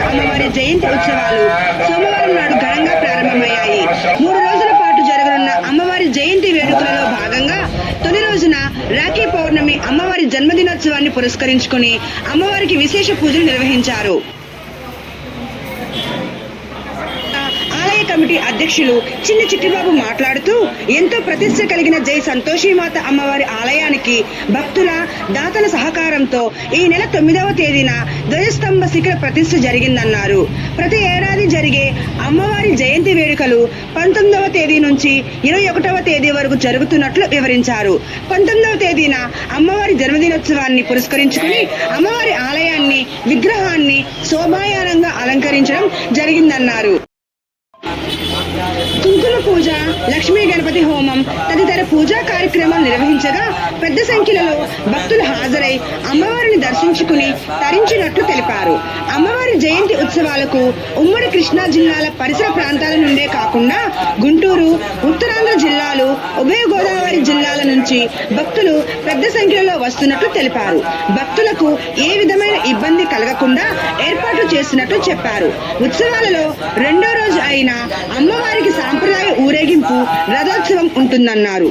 అమ్మవారి జయంతి ఉత్సవాలు సోమవారం నాడు ఘనంగా ప్రారంభమయ్యాయి. 3 రోజుల పాటు జరగనున్న అమ్మవారి జయంతి వేడుకలలో భాగంగా తొలి రోజున రాఖీ పౌర్ణమి అమ్మవారి జన్మదినోత్సవాన్ని పురస్కరించుకుని అమ్మవారికి విశేష పూజలు నిర్వహించారు. కమిటీ అధ్యక్షులు చిన్న చిట్టిబాబు మాట్లాడుతూ ఎంతో ప్రతిష్ట కలిగిన జై సంతోషిమాత అమ్మవారి ఆలయానికి భక్తుల దాతల సహకారంతో ఈ నెల 9వ తేదీన ధ్వజస్తంభ శిఖర ప్రతిష్ఠ జరిగిందన్నారు. ప్రతి ఏడాది జరిగే అమ్మవారి జయంతి వేడుకలు 19వ తేదీ నుంచి 21వ తేదీ వరకు జరుగుతున్నట్లు వివరించారు. 19వ తేదీన అమ్మవారి జన్మదినోత్సవాన్ని పురస్కరించుకుని అమ్మవారి ఆలయాన్ని విగ్రహాన్ని శోభాయానంగా అలంకరించడం జరిగిందన్నారు. కుంకుమ పూజ, లక్ష్మీ గణపతి హోమం తదితర పూజా కార్యక్రమాలు నిర్వహించగా పెద్ద సంఖ్యలో భక్తులు హాజరై అమ్మవారిని దర్శించుకుని తరించినట్లు తెలిపారు. అమ్మవారి జయంతి ఉత్సవాలకు ఉమ్మడి కృష్ణా జిల్లాల పరిసర ప్రాంతాల నుండే కాకుండా గుంటూరు, ఉత్తరాంధ్ర జిల్లాలు, ఉభయ గోదావరి జిల్లాల నుంచి భక్తులు పెద్ద సంఖ్యలో వస్తున్నట్లు తెలిపారు. భక్తులకు ఏ విధమైన ఇబ్బంది కలగకుండా ఏర్పాట్లు చేసినట్లు చెప్పారు. ఉత్సవాలలో 2వ రోజు అయిన అమ్మవారికి సాంప్రదాయ ఊరేగింపు రథోత్సవం ఉంటుందన్నారు.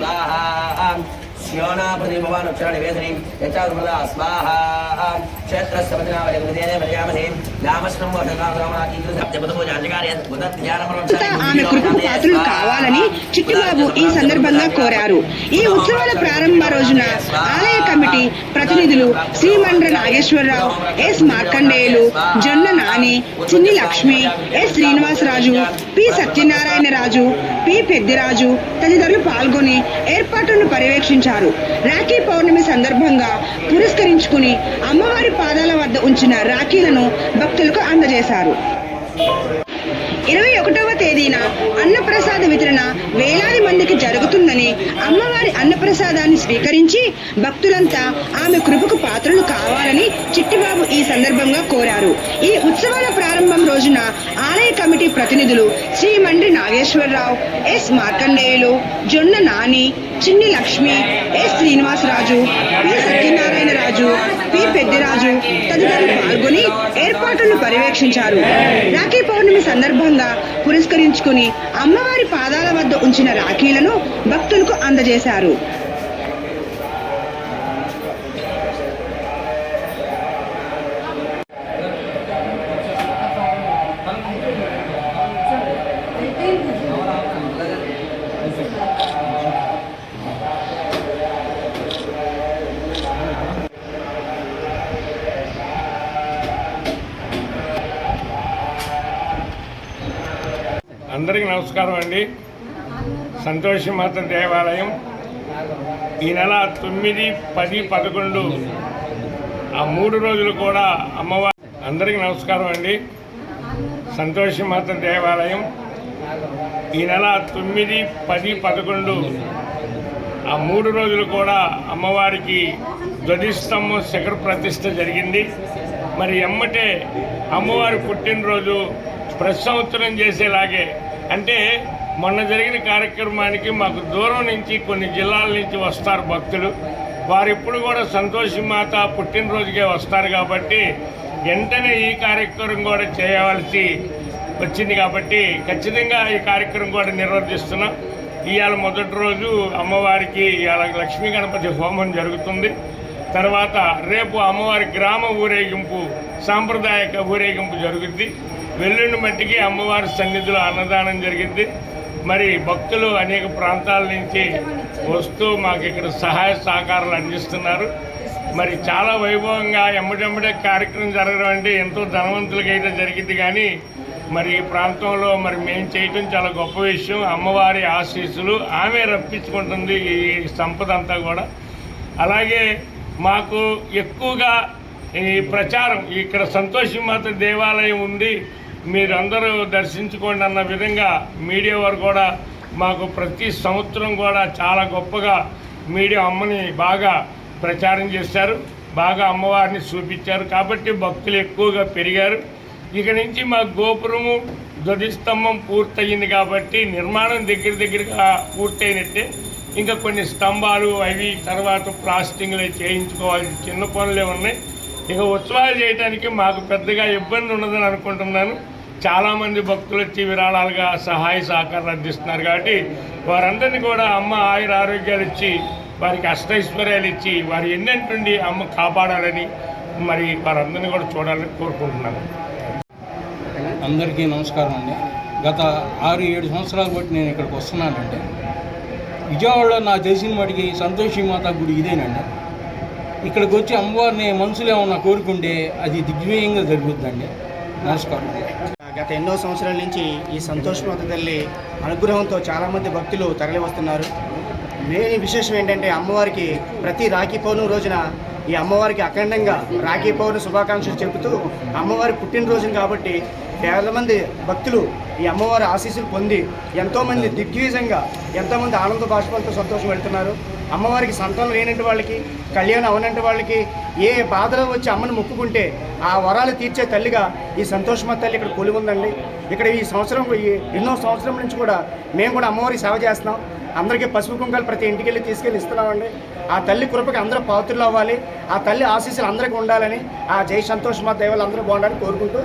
ఆమె కృపకు పాత్రలు కావాలని చిట్టిబాబు ఈ సందర్భంగా కోరారు. ఈ ఉత్సవాల ప్రారంభ రోజున ఆలయ కమిటీ ప్రతినిధులు శ్రీమండ్ర Nageswararao, yes Markandeyulu, Jonna Nani, Chinni Lakshmi, S Srinivasaraju, P Satyanarayanaraju, P Peddiraju తదితరులు పాల్గొని ఏర్పాట్లను పర్యవేక్షించారు. రాఖీ పౌర్ణమి సందర్భంగా పురస్కరించుకుని అమ్మవారి పాదాల వద్ద ఉంచిన రాఖీలను భక్తులకు అందజేశారు. 21వ తేదీన అన్నప్రసాద వితరణ వేలాది మందికి జరుగుతుందని, అమ్మవారి అన్నప్రసాదాన్ని స్వీకరించి భక్తులంతా ఆమె కృపకు పాత్రలు కావాలని చిట్టిబాబు ఈ సందర్భంగా కోరారు. ఈ ఉత్సవాల ప్రారంభం రోజున ఆలయ కమిటీ ప్రతినిధులు శ్రీమండ్రి Nageswararao, yes Markandeyulu, Jonna Nani, Chinni Lakshmi, S Srinivasaraju, P Satyanarayanaraju, P Peddiraju తదితరులు పాల్గొని ఏర్పాట్లను పర్యవేక్షించారు. రాఖీ పౌర్ణమి సందర్భంగా పురస్కరించుకుని అమ్మవారి పాదాల వద్ద ఉంచిన రాఖీలను భక్తులకు అందజేశారు. అందరికీ నమస్కారం అండి. సంతోషిమాత దేవాలయం ఈ నెల 9, 10, 11 ఆ 3 రోజులు కూడా అమ్మవారి. అందరికీ నమస్కారం అండి. సంతోషిమాత దేవాలయం ఈ నెల 9, 10, 11 ఆ 3 రోజులు కూడా అమ్మవారికి ధ్వజస్తంభం శిఖర ప్రతిష్ఠ జరిగింది. మరి ఎమ్మటే అమ్మవారి పుట్టినరోజు ప్రతి సంవత్సరం చేసేలాగే, అంటే మొన్న జరిగిన కార్యక్రమానికి మాకు దూరం నుంచి కొన్ని జిల్లాల నుంచి వస్తారు భక్తులు. వారు ఎప్పుడు కూడా సంతోషిమాత పుట్టినరోజుకే వస్తారు కాబట్టి వెంటనే ఈ కార్యక్రమం కూడా చేయవలసి వచ్చింది. కాబట్టి ఖచ్చితంగా ఈ కార్యక్రమం కూడా నిర్వర్తిస్తున్నాం. ఇవాళ మొదటి రోజు అమ్మవారికి ఇవాళ లక్ష్మీ గణపతి హోమం జరుగుతుంది. తర్వాత రేపు అమ్మవారి గ్రామ ఊరేగింపు, సాంప్రదాయక ఊరేగింపు జరుగుద్ది. వెల్లుండి మట్టికి అమ్మవారి సన్నిధిలో అన్నదానం జరిగింది. మరి భక్తులు అనేక ప్రాంతాల నుంచి వస్తూ మాకు ఇక్కడ సహాయ సహకారాలు అందిస్తున్నారు. మరి చాలా వైభవంగా ఎమ్మటెమ్మటే కార్యక్రమం జరగడం అంటే ఎంతో ధనవంతులకైతే జరిగింది. కానీ మరి ఈ ప్రాంతంలో మరి మేము చేయటం చాలా గొప్ప విషయం. అమ్మవారి ఆశీస్సులు ఆమె రప్పించుకుంటుంది ఈ సంపద అంతా కూడా. అలాగే మాకు ఎక్కువగా ఈ ప్రచారం, ఇక్కడ సంతోషిమాత దేవాలయం ఉంది, మీరందరూ దర్శించుకోండి అన్న విధంగా మీడియా వారు కూడా మాకు ప్రతి సంవత్సరం కూడా చాలా గొప్పగా మీడియా అమ్మని బాగా ప్రచారం చేశారు, బాగా అమ్మవారిని చూపించారు. కాబట్టి భక్తులు ఎక్కువగా పెరిగారు. ఇక నుంచి మా గోపురము ధ్వజస్తంభం పూర్తయింది కాబట్టి నిర్మాణం దగ్గరగా పూర్తయినట్టే. ఇంకా కొన్ని స్తంభాలు అవి తర్వాత ప్లాస్టింగ్లే చేయించుకోవాల్సిన చిన్న పనులే ఉన్నాయి. ఇక ఉత్సవాలు చేయడానికి మాకు పెద్దగా ఇబ్బంది ఉండదని అనుకుంటున్నాను. చాలామంది భక్తులు వచ్చి విరాళాలుగా సహాయ సహకారాలు అందిస్తున్నారు కాబట్టి వారందరినీ కూడా అమ్మ ఆయుర ఆరోగ్యాలు ఇచ్చి వారికి అష్టైశ్వర్యాలు ఇచ్చి వారి ఎన్నింటి అమ్మ కాపాడాలని మరి వారందరినీ కూడా చూడాలని కోరుకుంటున్నాను. అందరికీ నమస్కారం అండి. గత 6-7 సంవత్సరాలు బట్టి నేను ఇక్కడికి వస్తున్నానండి. విజయవాడలో నాకు తెలిసిన వాటికి సంతోషి మాత గుడి ఇదేనండి. ఇక్కడికి వచ్చి అమ్మవారిని మనసులో ఏమన్నా కోరుకుంటే అది దిగ్విజయంగా జరుగుతుందండి. నమస్కారం. గత ఎన్నో సంవత్సరాల నుంచి ఈ సంతోష్ మాత తల్లి అనుగ్రహంతో చాలామంది భక్తులు తరలి వస్తున్నారు. మెయిన్ విశేషం ఏంటంటే అమ్మవారికి ప్రతి రాఖీ పౌర్ణమి రోజున ఈ అమ్మవారికి అఖండంగా రాఖీ పౌర్ణమి శుభాకాంక్షలు చెబుతూ అమ్మవారి పుట్టినరోజున కాబట్టి వేల మంది భక్తులు ఈ అమ్మవారి ఆశీస్సులు పొంది ఎంతోమంది దిగ్విజయంగా ఎంతోమంది ఆనంద బాష్పాలతో సంతోషం వెళ్తున్నారు. అమ్మవారికి సంతానం లేనంటి వాళ్ళకి, కళ్యాణం అవనంటి వాళ్ళకి ఏ బాధలో వచ్చి అమ్మను మొక్కుకుంటే ఆ వరాలు తీర్చే తల్లిగా ఈ సంతోషమాత తల్లి ఇక్కడ కొలువు ఉందండి. ఇక్కడ ఈ సంవత్సరం ఎన్నో సంవత్సరం నుంచి కూడా మేము కూడా అమ్మవారికి సేవ చేస్తున్నాం. అందరికీ పసుపు కుంకాలు ప్రతి ఇంటికి వెళ్ళి తీసుకెళ్ళి ఇస్తున్నామండి. ఆ తల్లి కృపకి అందరూ పాత్రలు అవ్వాలి, ఆ తల్లి ఆశీస్సులు అందరికీ ఉండాలని, ఆ జై సంతోషమాత దైవాలు అందరూ బాగుండాలని కోరుకుంటూ